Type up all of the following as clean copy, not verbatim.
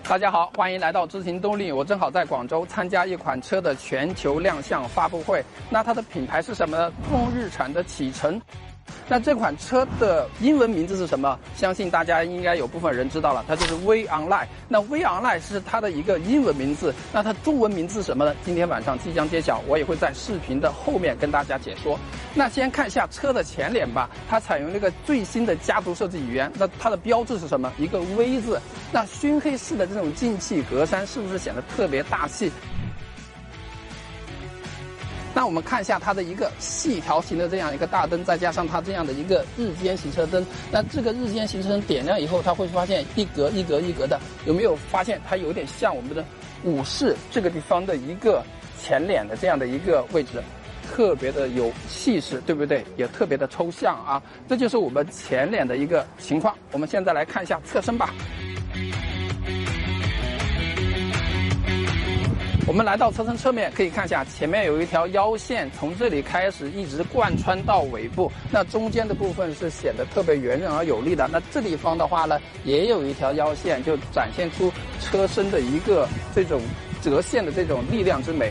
大家好，欢迎来到知行动力。我正好在广州参加一款车的全球亮相发布会。那它的品牌是什么呢？东风日产的启辰。那这款车的英文名字是什么？相信大家应该有部分人知道了，它就是 V Online。那 V Online 是它的一个英文名字，那它中文名字是什么呢？今天晚上即将揭晓，我也会在视频的后面跟大家解说。那先看一下车的前脸吧，它采用了一个最新的家族设计语言。那它的标志是什么？一个 V 字。那熏黑式的这种进气格栅是不是显得特别大气？那我们看一下它的一个细条形的这样一个大灯，再加上它这样的一个日间行车灯。那这个日间行车灯点亮以后，它会发现一格一格一格的，有没有发现它有点像我们的武士这个地方的一个前脸的这样的一个位置，特别的有气势，对不对？也特别的抽象啊。这就是我们前脸的一个情况。我们现在来看一下侧身吧。我们来到车身侧面，可以看一下前面有一条腰线，从这里开始一直贯穿到尾部。那中间的部分是显得特别圆润而有力的。那这地方的话呢，也有一条腰线，就展现出车身的一个这种折线的这种力量之美。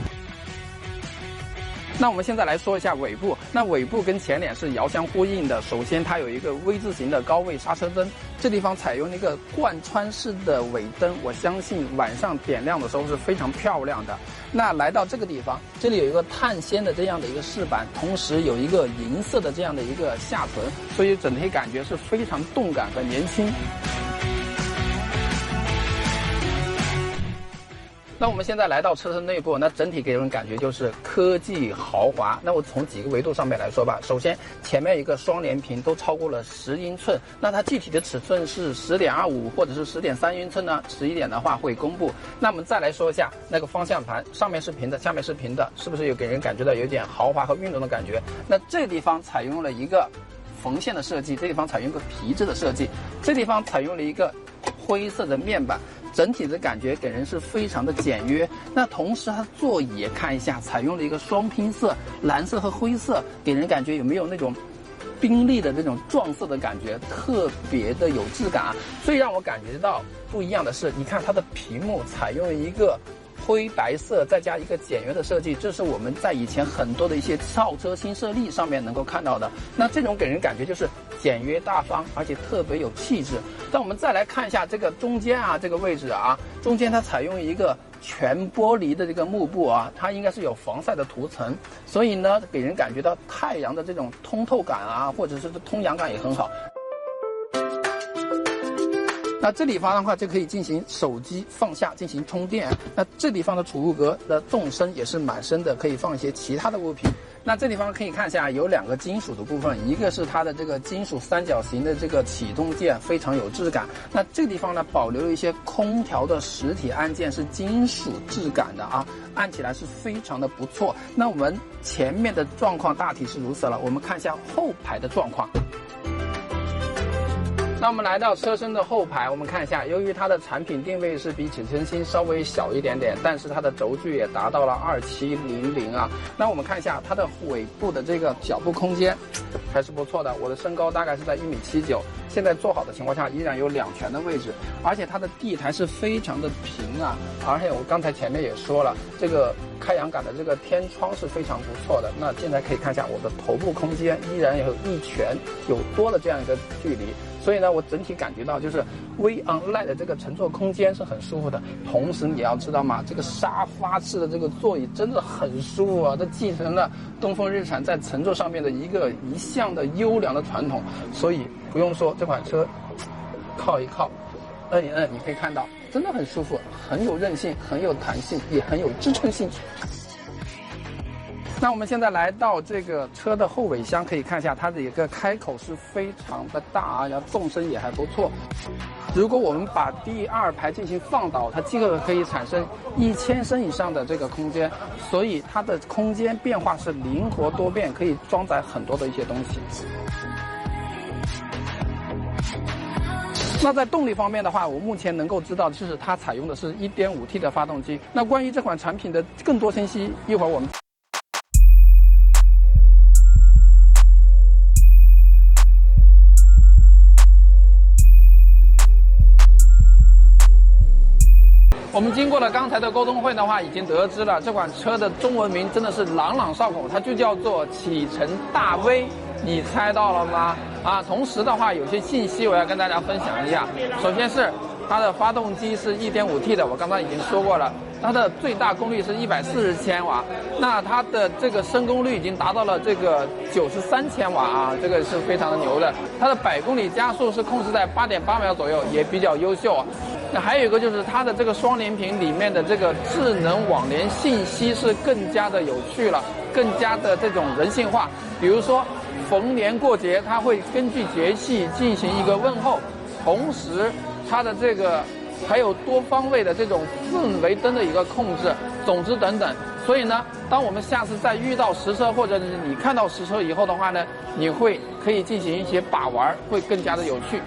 那我们现在来说一下尾部。那尾部跟前脸是遥相呼应的。首先，它有一个 V 字形的高位刹车灯，这地方采用了一个贯穿式的尾灯，我相信晚上点亮的时候是非常漂亮的。那来到这个地方，这里有一个碳纤的这样的一个饰板，同时有一个银色的这样的一个下唇，所以整体感觉是非常动感和年轻。那我们现在来到车身内部，那整体给人感觉就是科技豪华。那我从几个维度上面来说吧。首先，前面一个双联屏都超过了10英寸，那它具体的尺寸是10.25或者是10.3英寸呢？迟一点的话会公布。那我们再来说一下那个方向盘，上面是平的，下面是平的，是不是有给人感觉到有点豪华和运动的感觉？那这个地方采用了一个缝线的设计，这地方采用一个皮质的设计，这地方采用了一个灰色的面板。整体的感觉给人是非常的简约。那同时它座椅也看一下，采用了一个双拼色，蓝色和灰色，给人感觉有没有那种宾利的这种撞色的感觉，特别的有质感啊。最让我感觉到不一样的是，你看它的屏幕采用了一个灰白色，再加一个简约的设计，这是我们在以前很多的一些轿车新势力上面能够看到的。那这种给人感觉就是简约大方，而且特别有气质。但我们再来看一下这个中间啊，这个位置啊，中间它采用一个全玻璃的这个幕布啊，它应该是有防晒的涂层，所以呢，给人感觉到太阳的这种通透感啊，或者是通阳感也很好。那这地方的话就可以进行手机放下进行充电。那这地方的储物格的纵深也是蛮深的，可以放一些其他的物品。那这地方可以看一下有2个金属的部分，一个是它的这个金属三角形的这个启动键，非常有质感。那这个地方呢保留了一些空调的实体按键，是金属质感的啊，按起来是非常的不错。那我们前面的状况大体是如此了，我们看一下后排的状况。那我们来到车身的后排，我们看一下，由于它的产品定位是比启辰星稍微小一点点，但是它的轴距也达到了2700啊。那我们看一下它的尾部的这个脚部空间还是不错的，我的身高大概是在1.79米，现在坐好的情况下依然有2拳的位置，而且它的地台是非常的平啊，而且我刚才前面也说了，这个开阳感的这个天窗是非常不错的。那现在可以看一下我的头部空间依然有1拳有多的这样一个距离。所以呢，我整体感觉到就是 V Online 的这个乘坐空间是很舒服的。同时你要知道嘛，这个沙发式的这个座椅真的很舒服啊，这继承了东风日产在乘坐上面的一向的优良的传统。所以不用说，这款车靠一靠，摁一摁，你可以看到真的很舒服，很有韧性，很有弹性，也很有支撑性。那我们现在来到这个车的后尾箱，可以看一下它的一个开口是非常的大啊，然后纵深也还不错。如果我们把第2排进行放倒，它这个可以产生1000升以上的这个空间，所以它的空间变化是灵活多变，可以装载很多的一些东西。那在动力方面的话，我目前能够知道就是它采用的是 1.5T 的发动机。那关于这款产品的更多信息，一会儿我们我们经过了刚才的沟通会的话，已经得知了这款车的中文名真的是朗朗上口，它就叫做启辰大 V， 你猜到了吗？同时的话，有些信息我要跟大家分享一下。首先是它的发动机是 1.5T 的，我刚才已经说过了，它的最大功率是140千瓦，那它的这个升功率已经达到了这个93千瓦这个是非常的牛的。它的100公里加速是控制在8.8秒左右，也比较优秀。那还有一个就是它的这个双联屏里面的这个智能网联信息是更加的有趣了，更加的这种人性化。比如说逢年过节，它会根据节气进行一个问候，同时它的这个还有多方位的这种氛围灯的一个控制，总之等等。所以呢，当我们下次再遇到实车，或者是你看到实车以后的话呢，你可以进行一些把玩，会更加的有趣。